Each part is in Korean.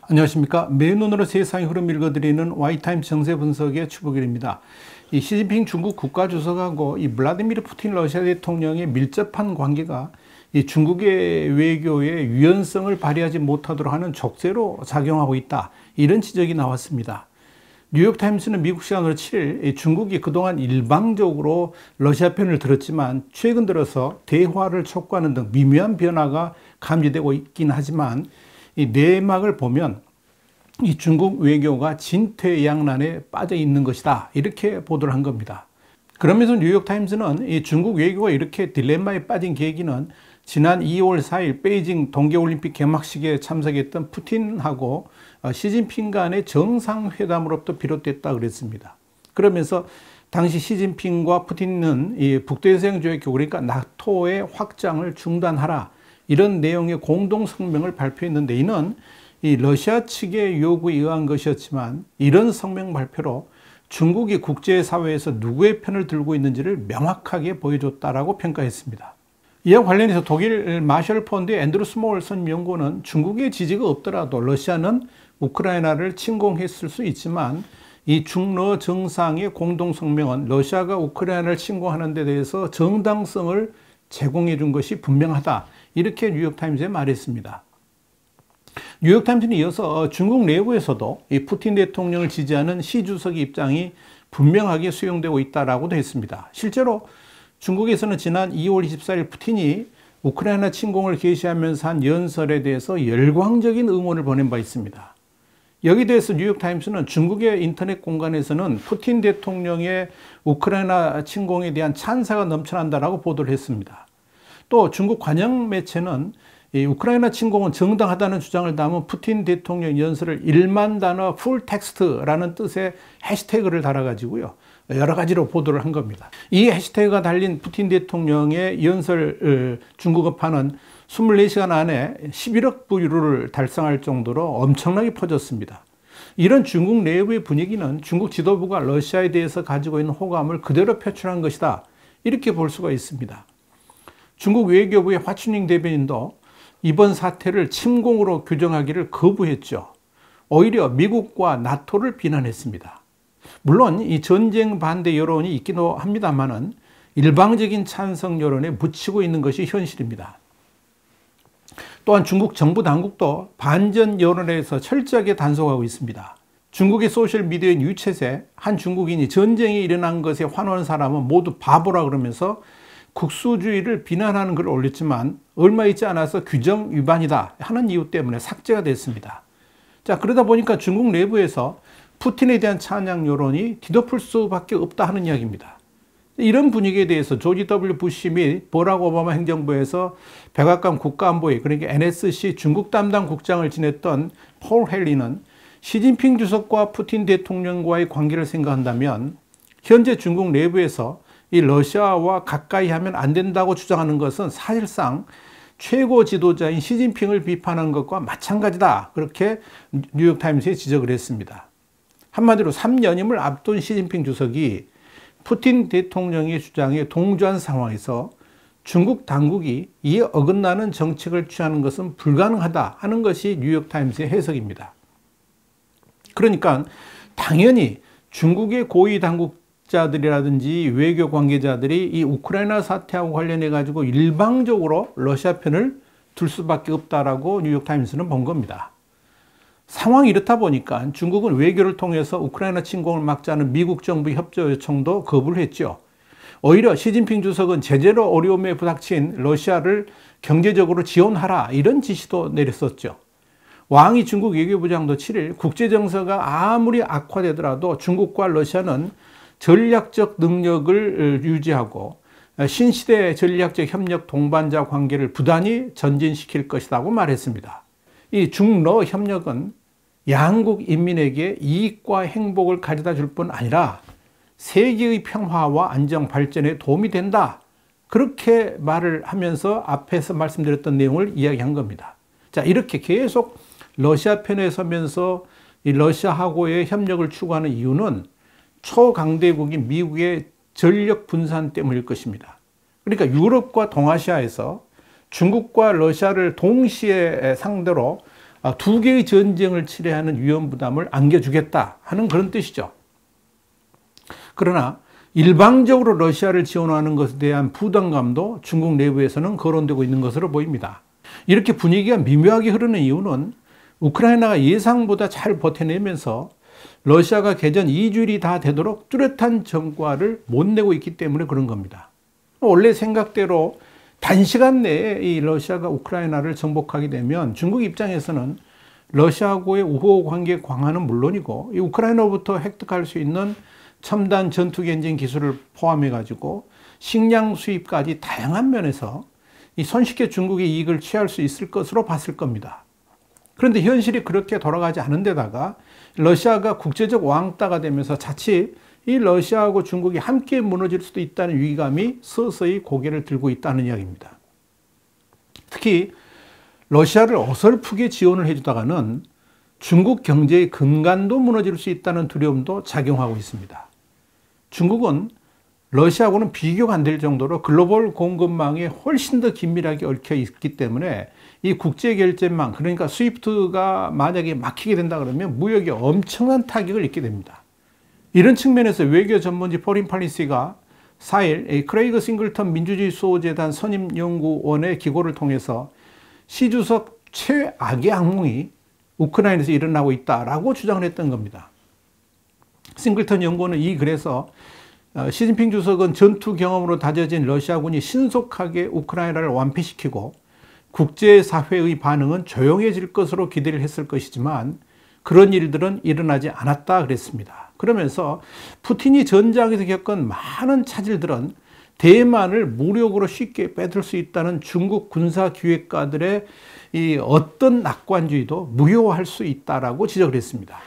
안녕하십니까. 맨눈으로 세상의 흐름 읽어드리는 Y타임스 정세 분석의 추복일입니다. 이 시진핑 중국 국가주석하고 이 블라디미르 푸틴 러시아 대통령의 밀접한 관계가 이 중국의 외교의 유연성을 발휘하지 못하도록 하는 족쇄로 작용하고 있다. 이런 지적이 나왔습니다. 뉴욕타임스는 미국 시간으로 7일 중국이 그동안 일방적으로 러시아 편을 들었지만 최근 들어서 대화를 촉구하는 등 미묘한 변화가 감지되고 있긴 하지만 이 내막을 보면 이 중국 외교가 진퇴양난에 빠져 있는 것이다. 이렇게 보도를 한 겁니다. 그러면서 뉴욕타임스는 이 중국 외교가 이렇게 딜레마에 빠진 계기는 지난 2월 4일 베이징 동계올림픽 개막식에 참석했던 푸틴하고 시진핑 간의 정상회담으로부터 비롯됐다 그랬습니다. 그러면서 당시 시진핑과 푸틴은 이 북대서양조약기구 그러니까 나토의 확장을 중단하라 이런 내용의 공동 성명을 발표했는데 이는 이 러시아 측의 요구에 의한 것이었지만 이런 성명 발표로 중국이 국제사회에서 누구의 편을 들고 있는지를 명확하게 보여줬다라고 평가했습니다. 이와 관련해서 독일 마셜 펀드의 앤드루 스몰 선임연구원은 중국의 지지가 없더라도 러시아는 우크라이나를 침공했을 수 있지만 이 중러 정상의 공동 성명은 러시아가 우크라이나를 침공하는 데 대해서 정당성을 제공해 준 것이 분명하다. 이렇게 뉴욕타임스에 말했습니다. 뉴욕타임스는 이어서 중국 내부에서도 이 푸틴 대통령을 지지하는 시 주석의 입장이 분명하게 수용되고 있다라고도 했습니다. 실제로 중국에서는 지난 2월 24일 푸틴이 우크라이나 침공을 개시하면서 한 연설에 대해서 열광적인 응원을 보낸 바 있습니다. 여기에 대해서 뉴욕타임스는 중국의 인터넷 공간에서는 푸틴 대통령의 우크라이나 침공에 대한 찬사가 넘쳐난다라고 보도를 했습니다. 또 중국 관영 매체는 이 우크라이나 침공은 정당하다는 주장을 담은 푸틴 대통령 연설을 1만 단어 풀 텍스트라는 뜻의 해시태그를 달아가지고요. 여러 가지로 보도를 한 겁니다. 이 해시태그가 달린 푸틴 대통령의 연설 중국어판은 24시간 안에 11억 뷰를 달성할 정도로 엄청나게 퍼졌습니다. 이런 중국 내부의 분위기는 중국 지도부가 러시아에 대해서 가지고 있는 호감을 그대로 표출한 것이다. 이렇게 볼 수가 있습니다. 중국 외교부의 화춘잉 대변인도 이번 사태를 침공으로 규정하기를 거부했죠. 오히려 미국과 나토를 비난했습니다. 물론 이 전쟁 반대 여론이 있기도 합니다만은 일방적인 찬성 여론에 묻히고 있는 것이 현실입니다. 또한 중국 정부 당국도 반전 여론에서 철저하게 단속하고 있습니다. 중국의 소셜미디어인 유챗에 한 중국인이 전쟁이 일어난 것에 환호한 사람은 모두 바보라 그러면서 국수주의를 비난하는 글을 올렸지만 얼마 있지 않아서 규정 위반이다 하는 이유 때문에 삭제가 됐습니다. 자, 그러다 보니까 중국 내부에서 푸틴에 대한 찬양 여론이 뒤덮을 수밖에 없다 하는 이야기입니다. 이런 분위기에 대해서 조지 W 부시 및 버락 오바마 행정부에서 백악관 국가안보위 그러니까 NSC 중국 담당 국장을 지냈던 폴 헬리는 시진핑 주석과 푸틴 대통령과의 관계를 생각한다면 현재 중국 내부에서 이 러시아와 가까이 하면 안 된다고 주장하는 것은 사실상 최고 지도자인 시진핑을 비판한 것과 마찬가지다. 그렇게 뉴욕타임스에 지적을 했습니다. 한마디로 3년임을 앞둔 시진핑 주석이 푸틴 대통령의 주장에 동조한 상황에서 중국 당국이 이에 어긋나는 정책을 취하는 것은 불가능하다 하는 것이 뉴욕타임스의 해석입니다. 그러니까 당연히 중국의 고위 당국자들이라든지 외교 관계자들이 이 우크라이나 사태하고 관련해 가지고 일방적으로 러시아 편을 들 수밖에 없다라고 뉴욕타임스는 본 겁니다. 상황이 이렇다 보니까 중국은 외교를 통해서 우크라이나 침공을 막자는 미국 정부 협조 요청도 거부를 했죠. 오히려 시진핑 주석은 제재로 어려움에 부닥친 러시아를 경제적으로 지원하라 이런 지시도 내렸었죠. 왕이 중국 외교부장도 7일 국제정세가 아무리 악화되더라도 중국과 러시아는 전략적 능력을 유지하고 신시대 전략적 협력 동반자 관계를 부단히 전진시킬 것이라고 말했습니다. 이 중러 협력은 양국 인민에게 이익과 행복을 가져다 줄 뿐 아니라 세계의 평화와 안정 발전에 도움이 된다. 그렇게 말을 하면서 앞에서 말씀드렸던 내용을 이야기한 겁니다. 자, 이렇게 계속 러시아 편에 서면서 이 러시아하고의 협력을 추구하는 이유는 초강대국인 미국의 전력 분산 때문일 것입니다. 그러니까 유럽과 동아시아에서 중국과 러시아를 동시에 상대로 두 개의 전쟁을 치러야 하는 위험 부담을 안겨주겠다 하는 그런 뜻이죠. 그러나 일방적으로 러시아를 지원하는 것에 대한 부담감도 중국 내부에서는 거론되고 있는 것으로 보입니다. 이렇게 분위기가 미묘하게 흐르는 이유는 우크라이나가 예상보다 잘 버텨내면서 러시아가 개전 2주일이 다 되도록 뚜렷한 성과를 못 내고 있기 때문에 그런 겁니다. 원래 생각대로 단시간 내에 이 러시아가 우크라이나를 정복하게 되면 중국 입장에서는 러시아하고의 우호 관계 강화는 물론이고 이 우크라이나로부터 획득할 수 있는 첨단 전투기 엔진 기술을 포함해 가지고 식량 수입까지 다양한 면에서 이 손쉽게 중국의 이익을 취할 수 있을 것으로 봤을 겁니다. 그런데 현실이 그렇게 돌아가지 않은 데다가 러시아가 국제적 왕따가 되면서 자칫 이 러시아하고 중국이 함께 무너질 수도 있다는 위기감이 서서히 고개를 들고 있다는 이야기입니다. 특히 러시아를 어설프게 지원을 해주다가는 중국 경제의 근간도 무너질 수 있다는 두려움도 작용하고 있습니다. 중국은 러시아하고는 비교가 안 될 정도로 글로벌 공급망에 훨씬 더 긴밀하게 얽혀 있기 때문에 이 국제결제망, 그러니까 스위프트가 만약에 막히게 된다 그러면 무역에 엄청난 타격을 입게 됩니다. 이런 측면에서 외교 전문지 포린 팔리시가 4일 크레이그 싱글턴 민주주의 수호재단 선임연구원의 기고를 통해서 시 주석 최악의 악몽이 우크라이나에서 일어나고 있다라고 주장을 했던 겁니다. 싱글턴 연구원은 이 글에서 시진핑 주석은 전투 경험으로 다져진 러시아군이 신속하게 우크라이나를 완패시키고 국제사회의 반응은 조용해질 것으로 기대를 했을 것이지만 그런 일들은 일어나지 않았다 그랬습니다. 그러면서 푸틴이 전장에서 겪은 많은 차질들은 대만을 무력으로 쉽게 빼들 수 있다는 중국 군사기획가들의 이 어떤 낙관주의도 무효화할 수 있다라고 지적을 했습니다.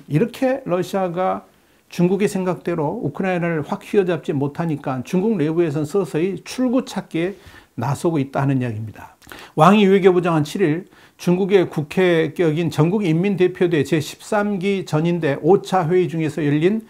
이렇게 러시아가 중국의 생각대로 우크라이나를 확 휘어잡지 못하니까 중국 내부에서는 서서히 출구 찾기에 나서고 있다 하는 이야기입니다. 왕이 외교부 장은 7일 중국의 국회격인 전국인민대표대 제13기 전인대 5차 회의 중에서 열린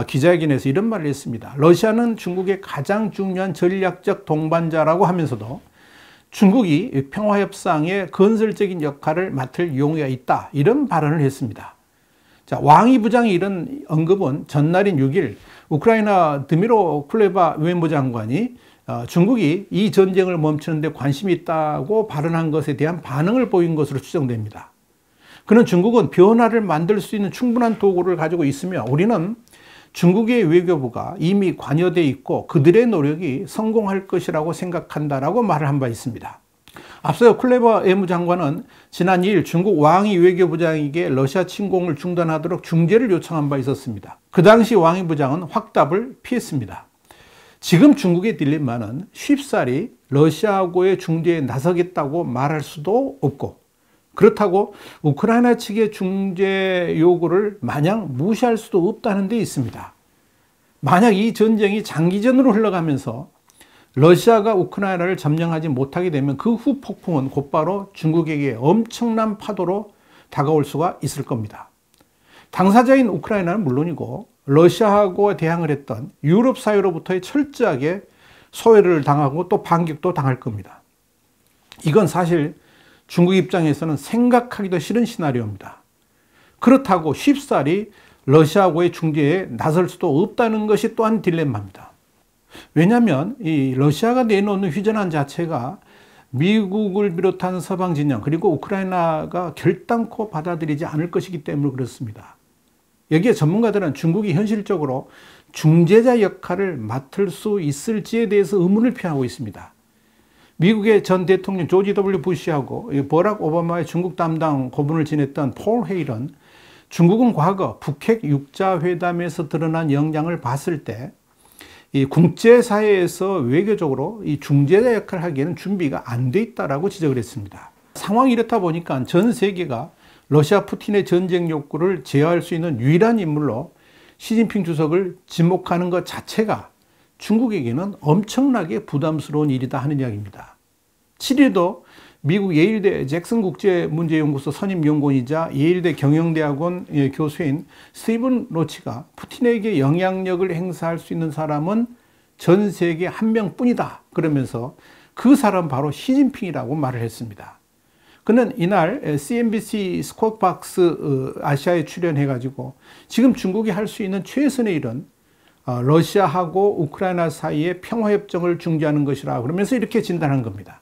기자회견에서 이런 말을 했습니다. 러시아는 중국의 가장 중요한 전략적 동반자라고 하면서도 중국이 평화협상의 건설적인 역할을 맡을 용의가 있다. 이런 발언을 했습니다. 자, 왕이 부장이 이런 언급은 전날인 6일 우크라이나 드미로 쿨레바 외무부 장관이 중국이 이 전쟁을 멈추는 데 관심이 있다고 발언한 것에 대한 반응을 보인 것으로 추정됩니다. 그는 중국은 변화를 만들 수 있는 충분한 도구를 가지고 있으며 우리는 중국의 외교부가 이미 관여되어 있고 그들의 노력이 성공할 것이라고 생각한다라고 말을 한 바 있습니다. 앞서 쿨레바 외무장관은 지난 2일 중국 왕이 외교부장에게 러시아 침공을 중단하도록 중재를 요청한 바 있었습니다. 그 당시 왕이 부장은 확답을 피했습니다. 지금 중국의 딜레마는 쉽사리 러시아하고의 중재에 나서겠다고 말할 수도 없고 그렇다고 우크라이나 측의 중재 요구를 마냥 무시할 수도 없다는 데 있습니다. 만약 이 전쟁이 장기전으로 흘러가면서 러시아가 우크라이나를 점령하지 못하게 되면 그 후 폭풍은 곧바로 중국에게 엄청난 파도로 다가올 수가 있을 겁니다. 당사자인 우크라이나는 물론이고 러시아하고 대항을 했던 유럽 사회로부터의 철저하게 소외를 당하고 또 반격도 당할 겁니다. 이건 사실 중국 입장에서는 생각하기도 싫은 시나리오입니다. 그렇다고 쉽사리 러시아하고의 중재에 나설 수도 없다는 것이 또한 딜레마입니다. 왜냐하면 이 러시아가 내놓는 휴전안 자체가 미국을 비롯한 서방 진영 그리고 우크라이나가 결단코 받아들이지 않을 것이기 때문에 그렇습니다. 여기에 전문가들은 중국이 현실적으로 중재자 역할을 맡을 수 있을지에 대해서 의문을 표하고 있습니다. 미국의 전 대통령 조지 W 부시하고 버락 오바마의 중국 담당 고문을 지냈던 폴 헤일은 중국은 과거 북핵 6자 회담에서 드러난 역량을 봤을 때 이 국제사회에서 외교적으로 이 중재자 역할을 하기에는 준비가 안 돼 있다라고 지적을 했습니다. 상황이 이렇다 보니까 전 세계가 러시아 푸틴의 전쟁 욕구를 제어할 수 있는 유일한 인물로 시진핑 주석을 지목하는 것 자체가 중국에게는 엄청나게 부담스러운 일이다 하는 이야기입니다. 7일도 미국 예일대 잭슨 국제문제연구소 선임연구원이자 예일대 경영대학원 교수인 스티븐 로치가 푸틴에게 영향력을 행사할 수 있는 사람은 전 세계 한 명뿐이다. 그러면서 그 사람 바로 시진핑이라고 말을 했습니다. 그는 이날 CNBC 스쿼트박스 아시아에 출연해가지고 지금 중국이 할 수 있는 최선의 일은 러시아하고 우크라이나 사이의 평화협정을 중재하는 것이라 그러면서 이렇게 진단한 겁니다.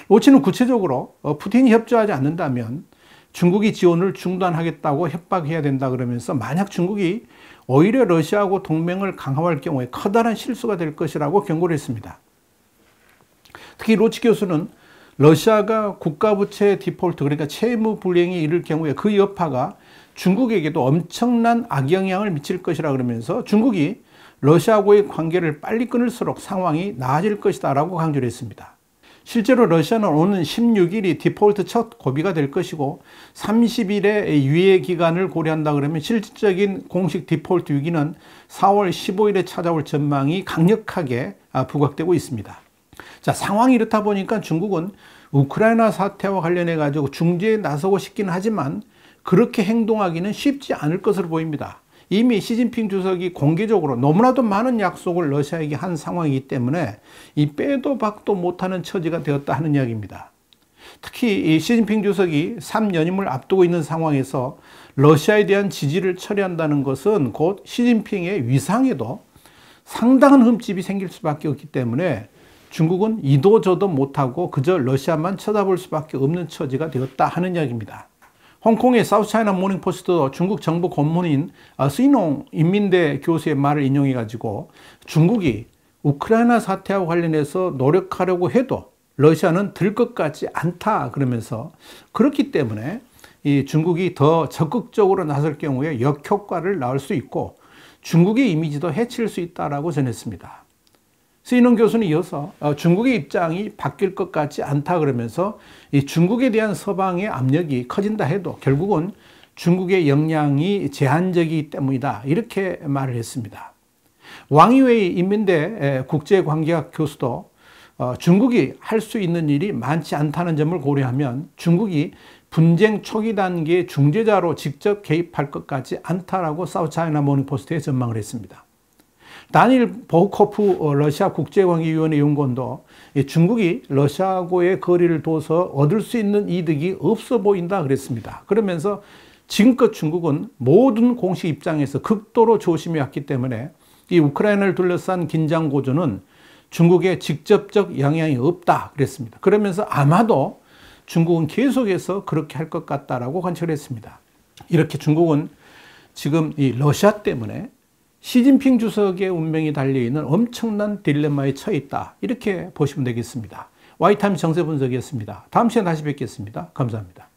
로치는 구체적으로 푸틴이 협조하지 않는다면 중국이 지원을 중단하겠다고 협박해야 된다 그러면서 만약 중국이 오히려 러시아하고 동맹을 강화할 경우에 커다란 실수가 될 것이라고 경고를 했습니다. 특히 로치 교수는 러시아가 국가부채 디폴트, 그러니까 채무 불이행이 이를 경우에 그 여파가 중국에게도 엄청난 악영향을 미칠 것이라 그러면서 중국이 러시아하고의 관계를 빨리 끊을수록 상황이 나아질 것이다 라고 강조를 했습니다. 실제로 러시아는 오는 16일이 디폴트 첫 고비가 될 것이고 30일의 유예 기간을 고려한다 그러면 실질적인 공식 디폴트 위기는 4월 15일에 찾아올 전망이 강력하게 부각되고 있습니다. 자, 상황이 이렇다 보니까 중국은 우크라이나 사태와 관련해 가지고 중재에 나서고 싶긴 하지만 그렇게 행동하기는 쉽지 않을 것으로 보입니다. 이미 시진핑 주석이 공개적으로 너무나도 많은 약속을 러시아에게 한 상황이기 때문에 이 빼도 박도 못하는 처지가 되었다 하는 이야기입니다. 특히 이 시진핑 주석이 3연임을 앞두고 있는 상황에서 러시아에 대한 지지를 처리한다는 것은 곧 시진핑의 위상에도 상당한 흠집이 생길 수밖에 없기 때문에 중국은 이도저도 못하고 그저 러시아만 쳐다볼 수밖에 없는 처지가 되었다 하는 이야기입니다. 홍콩의 사우스차이나 모닝포스트도 중국 정부 고문인 스이농 인민대 교수의 말을 인용해 가지고 중국이 우크라이나 사태와 관련해서 노력하려고 해도 러시아는 들 것 같지 않다 그러면서 그렇기 때문에 이 중국이 더 적극적으로 나설 경우에 역효과를 낳을 수 있고 중국의 이미지도 해칠 수 있다라고 전했습니다. 스이농 교수는 이어서 중국의 입장이 바뀔 것 같지 않다 그러면서 이 중국에 대한 서방의 압력이 커진다 해도 결국은 중국의 역량이 제한적이기 때문이다 이렇게 말을 했습니다. 왕이웨이 인민대 국제관계학 교수도 중국이 할 수 있는 일이 많지 않다는 점을 고려하면 중국이 분쟁 초기 단계의 중재자로 직접 개입할 것 같지 않다라고 사우스차이나 모닝포스트에 전망을 했습니다. 다니엘 보우코프 러시아 국제관계위원회 연구원도 중국이 러시아하고의 거리를 둬서 얻을 수 있는 이득이 없어 보인다 그랬습니다. 그러면서 지금껏 중국은 모든 공식 입장에서 극도로 조심해 왔기 때문에 이 우크라이나를 둘러싼 긴장 고조는 중국에 직접적 영향이 없다 그랬습니다. 그러면서 아마도 중국은 계속해서 그렇게 할 것 같다라고 관측했습니다. 이렇게 중국은 지금 이 러시아 때문에 시진핑 주석의 운명이 달려있는 엄청난 딜레마에 처해 있다. 이렇게 보시면 되겠습니다. 와이타임 정세 분석이었습니다. 다음 시간에 다시 뵙겠습니다. 감사합니다.